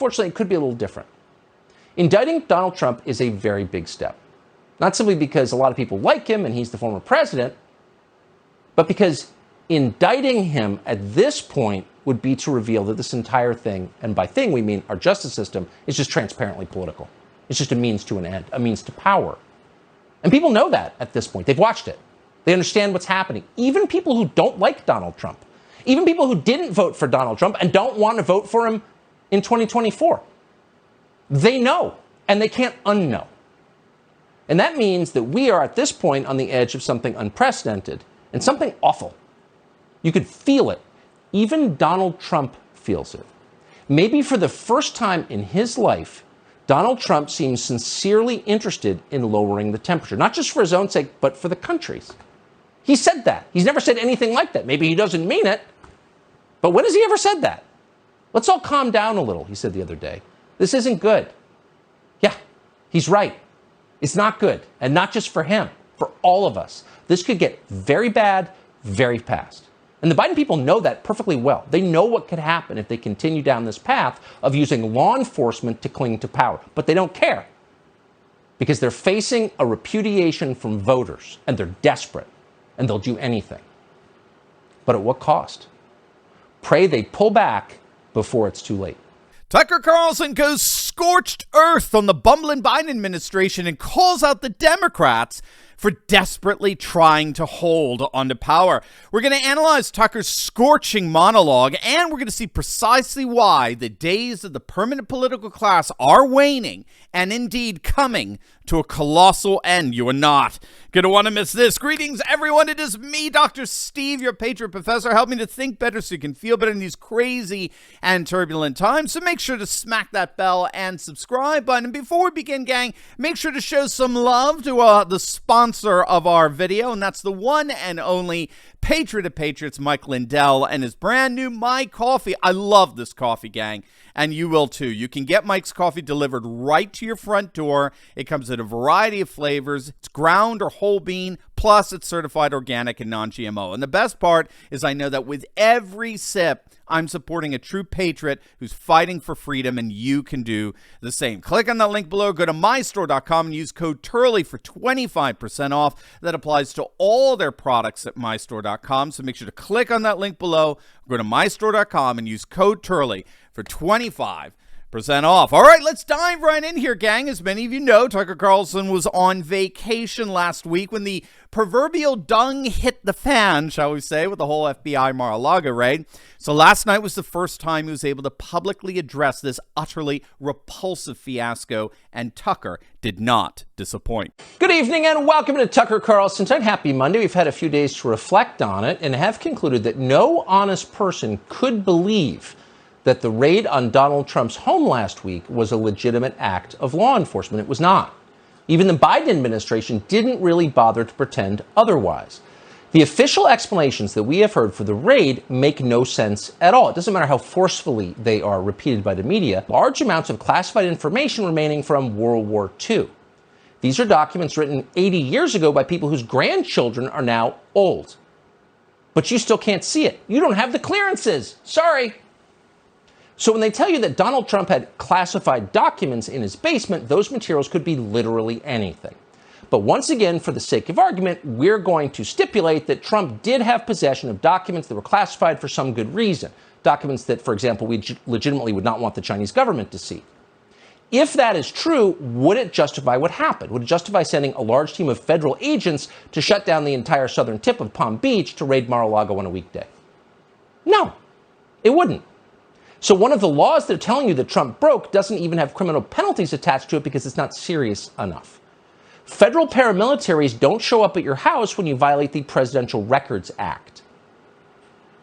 Fortunately, it could be a little different. Indicting Donald Trump is a very big step. Not simply because a lot of people like him and he's the former president, but because indicting him at this point would be to reveal that this entire thing, and by thing we mean our justice system, is just transparently political. It's just a means to an end, a means to power. And people know that at this point. They've watched it. They understand what's happening. Even people who don't like Donald Trump, even people who didn't vote for Donald Trump and don't want to vote for him in 2024, they know, and they can't unknow. And that means that we are at this point on the edge of something unprecedented and something awful. You could feel it. Even Donald Trump feels it. Maybe for the first time in his life, Donald Trump seems sincerely interested in lowering the temperature, not just for his own sake, but for the country's. He said that. He's never said anything like that. Maybe he doesn't mean it, but when has he ever said that? Let's all calm down a little, he said the other day. This isn't good. Yeah, he's right. It's not good. And not just for him, for all of us. This could get very bad, very fast. And the Biden people know that perfectly well. They know what could happen if they continue down this path of using law enforcement to cling to power. But they don't care because they're facing a repudiation from voters and they're desperate and they'll do anything. But at what cost? Pray they pull back before it's too late. Tucker Carlson goes scorched earth on the bumbling Biden administration and calls out the Democrats for desperately trying to hold onto power. We're going to analyze Tucker's scorching monologue, and we're going to see precisely why the days of the permanent political class are waning and indeed coming to a colossal end. You are not going to want to miss this. Greetings, everyone. It is me, Dr. Steve, your Patriot Professor. Help me to think better so you can feel better in these crazy and turbulent times. So make sure to smack that bell and subscribe button. And before we begin, gang, make sure to show some love to the sponsor of our video, and that's the one and only Patriot of Patriots, Mike Lindell, and his brand new My Coffee. I love this coffee, gang, and you will too. You can get Mike's coffee delivered right to your front door. It comes in a variety of flavors. It's ground or whole bean, plus it's certified organic and non-GMO. And the best part is I know that with every sip, I'm supporting a true patriot who's fighting for freedom, and you can do the same. Click on that link below, go to mystore.com and use code Turley for 25% off. That applies to all their products at mystore.com. So make sure to click on that link below, go to mystore.com and use code Turley for 25% off. All right, let's dive right in here, gang. As many of you know, Tucker Carlson was on vacation last week when the proverbial dung hit the fan, shall we say, with the whole FBI Mar-a-Lago raid. So last night was the first time he was able to publicly address this utterly repulsive fiasco, and Tucker did not disappoint. Good evening and welcome to Tucker Carlson Tonight. Happy Monday. We've had a few days to reflect on it and have concluded that no honest person could believe that the raid on Donald Trump's home last week was a legitimate act of law enforcement. It was not. Even the Biden administration didn't really bother to pretend otherwise. The official explanations that we have heard for the raid make no sense at all. It doesn't matter how forcefully they are repeated by the media. Large amounts of classified information remaining from World War II. These are documents written 80 years ago by people whose grandchildren are now old. But you still can't see it. You don't have the clearances. Sorry. So when they tell you that Donald Trump had classified documents in his basement, those materials could be literally anything. But once again, for the sake of argument, we're going to stipulate that Trump did have possession of documents that were classified for some good reason. Documents that, for example, we legitimately would not want the Chinese government to see. If that is true, would it justify what happened? Would it justify sending a large team of federal agents to shut down the entire southern tip of Palm Beach to raid Mar-a-Lago on a weekday? No, it wouldn't. So one of the laws they're telling you that Trump broke doesn't even have criminal penalties attached to it because it's not serious enough. Federal paramilitaries don't show up at your house when you violate the Presidential Records Act.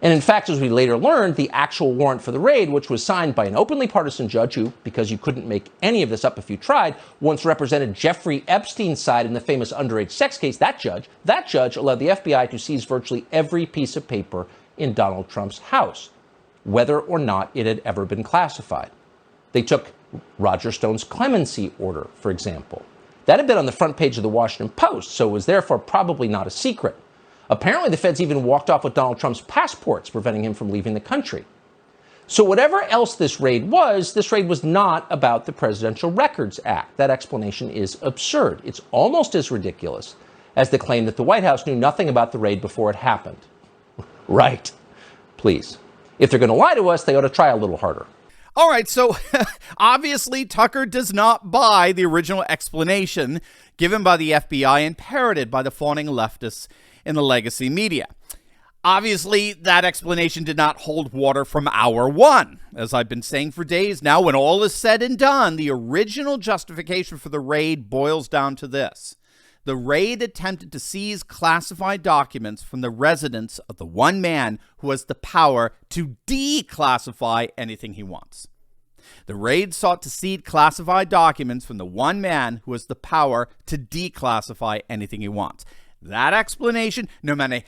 And in fact, as we later learned, the actual warrant for the raid, which was signed by an openly partisan judge who, because you couldn't make any of this up if you tried, once represented Jeffrey Epstein's side in the famous underage sex case, that judge allowed the FBI to seize virtually every piece of paper in Donald Trump's house, whether or not it had ever been classified. They took Roger Stone's clemency order, for example. That had been on the front page of the Washington Post, so it was therefore probably not a secret. Apparently, the feds even walked off with Donald Trump's passports, preventing him from leaving the country. So whatever else this raid was not about the Presidential Records Act. That explanation is absurd. It's almost as ridiculous as the claim that the White House knew nothing about the raid before it happened. Right. Please. If they're going to lie to us, they ought to try a little harder. All right, so obviously Tucker does not buy the original explanation given by the FBI and parroted by the fawning leftists in the legacy media. Obviously, that explanation did not hold water from hour one. As I've been saying for days now, when all is said and done, the original justification for the raid boils down to this. The raid attempted to seize classified documents from the residence of the one man who has the power to declassify anything he wants. The raid sought to seize classified documents from the one man who has the power to declassify anything he wants. That explanation, no matter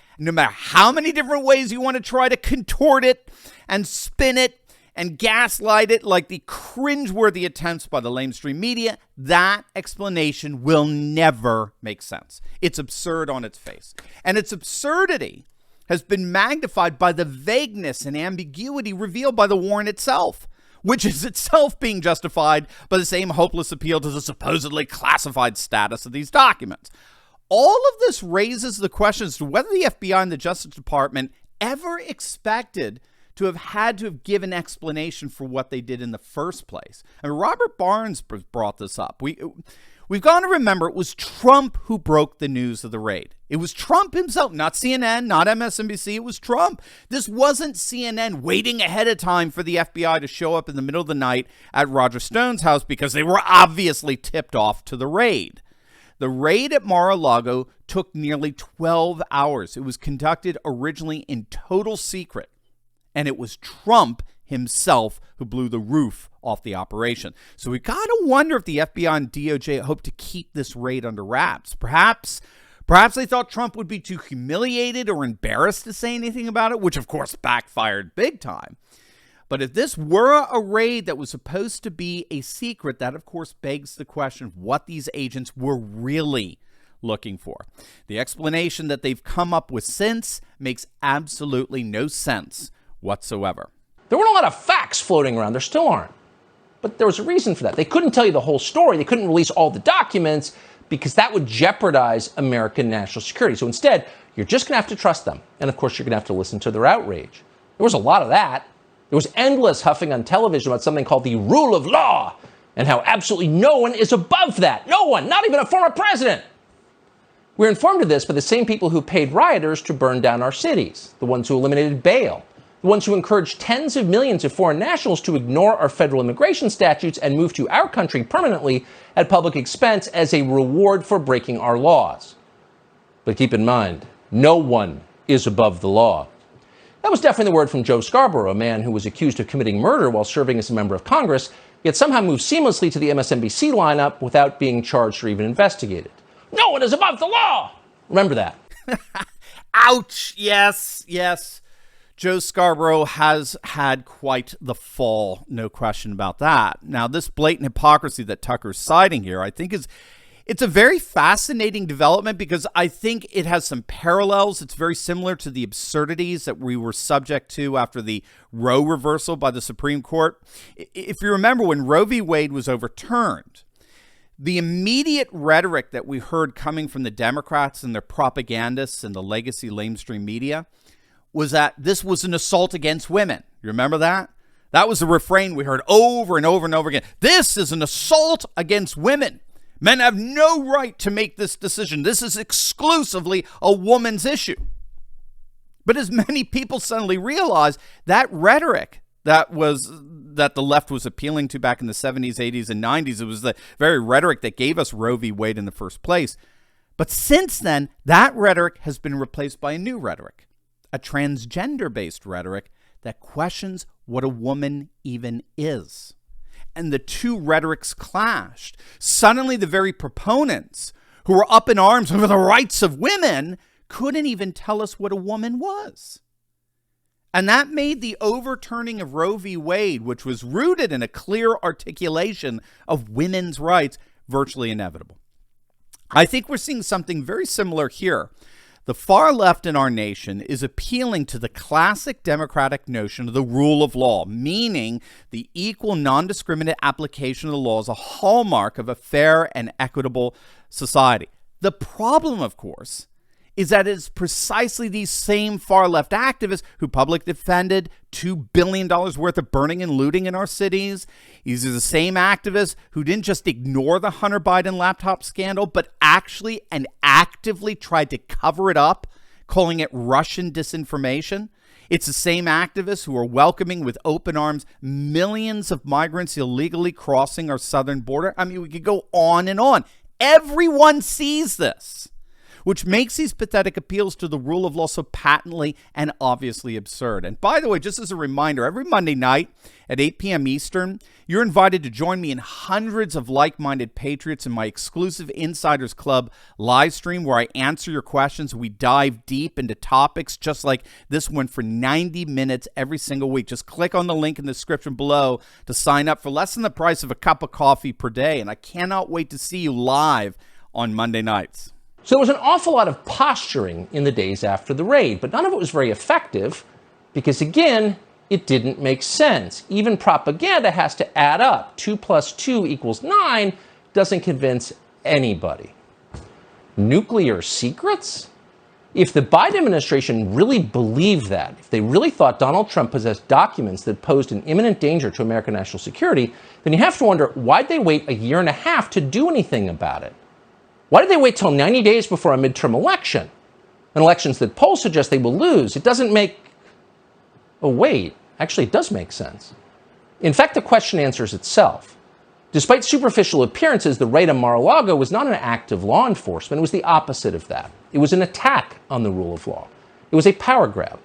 how many different ways you want to try to contort it and spin it and gaslight it like the cringeworthy attempts by the lamestream media, that explanation will never make sense. It's absurd on its face. And its absurdity has been magnified by the vagueness and ambiguity revealed by the warrant itself, which is itself being justified by the same hopeless appeal to the supposedly classified status of these documents. All of this raises the question as to whether the FBI and the Justice Department ever expected to have had to have given explanation for what they did in the first place. And Robert Barnes brought this up. We've got to remember it was Trump who broke the news of the raid. It was Trump himself, not CNN, not MSNBC. It was Trump. This wasn't CNN waiting ahead of time for the FBI to show up in the middle of the night at Roger Stone's house because they were obviously tipped off to the raid. The raid at Mar-a-Lago took nearly 12 hours. It was conducted originally in total secret, and it was Trump himself who blew the roof off the operation. So we got to wonder if the FBI and DOJ hoped to keep this raid under wraps. Perhaps they thought Trump would be too humiliated or embarrassed to say anything about it, which of course backfired big time. But if this were a raid that was supposed to be a secret, that of course begs the question of what these agents were really looking for. The explanation that they've come up with since makes absolutely no sense whatsoever. There weren't a lot of facts floating around. There still aren't. But there was a reason for that. They couldn't tell you the whole story. They couldn't release all the documents because that would jeopardize American national security. So instead, you're just going to have to trust them. And of course, you're going to have to listen to their outrage. There was a lot of that. There was endless huffing on television about something called the rule of law and how absolutely no one is above that. No one, not even a former president. We're informed of this by the same people who paid rioters to burn down our cities, the ones who eliminated bail, the ones who encouraged tens of millions of foreign nationals to ignore our federal immigration statutes and move to our country permanently at public expense as a reward for breaking our laws. But keep in mind, no one is above the law. That was definitely the word from Joe Scarborough, a man who was accused of committing murder while serving as a member of Congress, yet somehow moved seamlessly to the MSNBC lineup without being charged or even investigated. No one is above the law! Remember that. Ouch! Yes. Joe Scarborough has had quite the fall, no question about that. Now, this blatant hypocrisy that Tucker's citing here, I think it's a very fascinating development because I think it has some parallels. It's very similar to the absurdities that we were subject to after the Roe reversal by the Supreme Court. If you remember, when Roe v. Wade was overturned, the immediate rhetoric that we heard coming from the Democrats and their propagandists and the legacy lamestream media was that this was an assault against women. You remember that? That was the refrain we heard over and over and over again. This is an assault against women. Men have no right to make this decision. This is exclusively a woman's issue. But as many people suddenly realize, that rhetoric that the left was appealing to back in the 70s, 80s, and 90s, it was the very rhetoric that gave us Roe v. Wade in the first place. But since then, that rhetoric has been replaced by a new rhetoric, a transgender-based rhetoric that questions what a woman even is. And the two rhetorics clashed. Suddenly, the very proponents who were up in arms over the rights of women couldn't even tell us what a woman was. And that made the overturning of Roe v. Wade, which was rooted in a clear articulation of women's rights, virtually inevitable. I think we're seeing something very similar here. The far left in our nation is appealing to the classic democratic notion of the rule of law, meaning the equal, non-discriminate application of the law is a hallmark of a fair and equitable society. The problem, of course, is that it's precisely these same far-left activists who publicly defended $2 billion worth of burning and looting in our cities. These are the same activists who didn't just ignore the Hunter Biden laptop scandal, but actually and actively tried to cover it up, calling it Russian disinformation. It's the same activists who are welcoming with open arms millions of migrants illegally crossing our southern border. I mean, we could go on and on. Everyone sees this, which makes these pathetic appeals to the rule of law so patently and obviously absurd. And by the way, just as a reminder, every Monday night at 8 p.m. Eastern, you're invited to join me and hundreds of like-minded patriots in my exclusive Insiders Club live stream where I answer your questions. We dive deep into topics just like this one for 90 minutes every single week. Just click on the link in the description below to sign up for less than the price of a cup of coffee per day. And I cannot wait to see you live on Monday nights. So there was an awful lot of posturing in the days after the raid, but none of it was very effective because, again, it didn't make sense. Even propaganda has to add up. 2 + 2 = 9 doesn't convince anybody. Nuclear secrets? If the Biden administration really believed that, if they really thought Donald Trump possessed documents that posed an imminent danger to American national security, then you have to wonder, why'd they wait a year and a half to do anything about it? Why did they wait till 90 days before a midterm election? An elections that polls suggest they will lose. It doesn't make... Oh, wait. Actually, it does make sense. In fact, the question answers itself. Despite superficial appearances, the raid on Mar-a-Lago was not an act of law enforcement. It was the opposite of that. It was an attack on the rule of law. It was a power grab.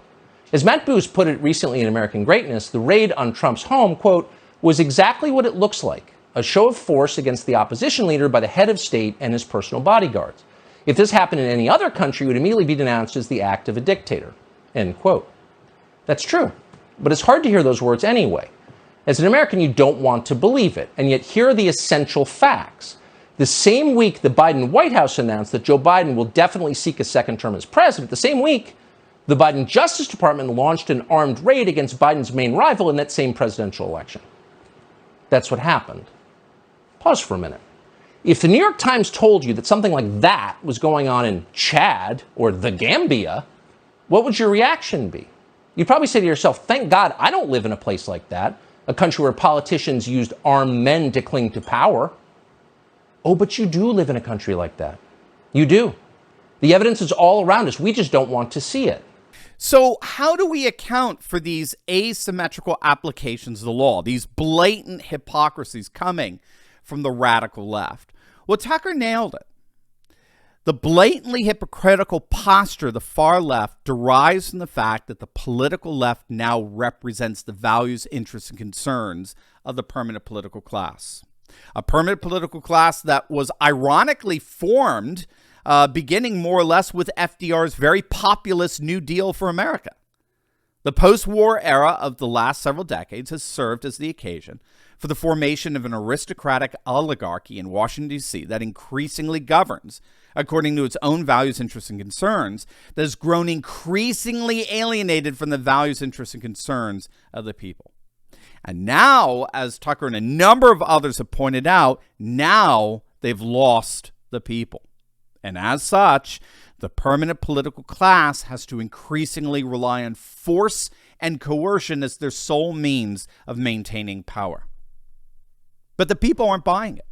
As Matt Booth put it recently in American Greatness, the raid on Trump's home, quote, was exactly what it looks like. A show of force against the opposition leader by the head of state and his personal bodyguards. If this happened in any other country, it would immediately be denounced as the act of a dictator. End quote. That's true, but it's hard to hear those words anyway. As an American, you don't want to believe it, and yet here are the essential facts. The same week the Biden White House announced that Joe Biden will definitely seek a second term as president, the same week, the Biden Justice Department launched an armed raid against Biden's main rival in that same presidential election. That's what happened. Pause for a minute. If the New York Times told you that something like that was going on in Chad or the Gambia, what would your reaction be? You'd probably say to yourself, thank God I don't live in a place like that, a country where politicians used armed men to cling to power. Oh, but you do live in a country like that. You do. The evidence is all around us. We just don't want to see it. So how do we account for these asymmetrical applications of the law, these blatant hypocrisies coming from the radical left? Well, Tucker nailed it. The blatantly hypocritical posture of the far left derives from the fact that the political left now represents the values, interests, and concerns of the permanent political class. A permanent political class that was ironically formed beginning more or less with FDR's very populist New Deal for America. The post-war era of the last several decades has served as the occasion for the formation of an aristocratic oligarchy in Washington, D.C. that increasingly governs according to its own values, interests, and concerns, that has grown increasingly alienated from the values, interests, and concerns of the people. And now, as Tucker and a number of others have pointed out, now they've lost the people. And as such, the permanent political class has to increasingly rely on force and coercion as their sole means of maintaining power. But the people aren't buying it.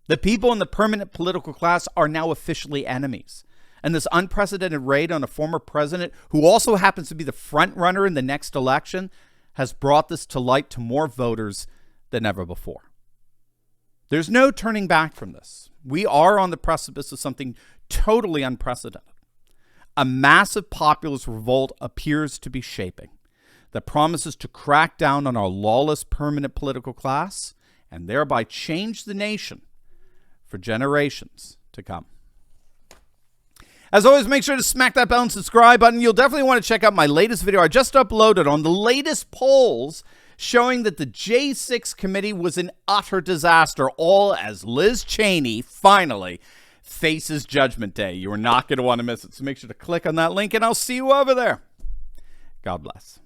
The people in the permanent political class are now officially enemies. And this unprecedented raid on a former president, who also happens to be the front runner in the next election, has brought this to light to more voters than ever before. There's no turning back from this. We are on the precipice of something totally unprecedented. A massive populist revolt appears to be shaping that promises to crack down on our lawless permanent political class and thereby change the nation for generations to come. As always, make sure to smack that bell and subscribe button. You'll definitely want to check out my latest video I just uploaded on the latest polls showing that the J6 committee was an utter disaster, all as Liz Cheney finally faces Judgment Day. You are not going to want to miss it. So make sure to click on that link, and I'll see you over there. God bless.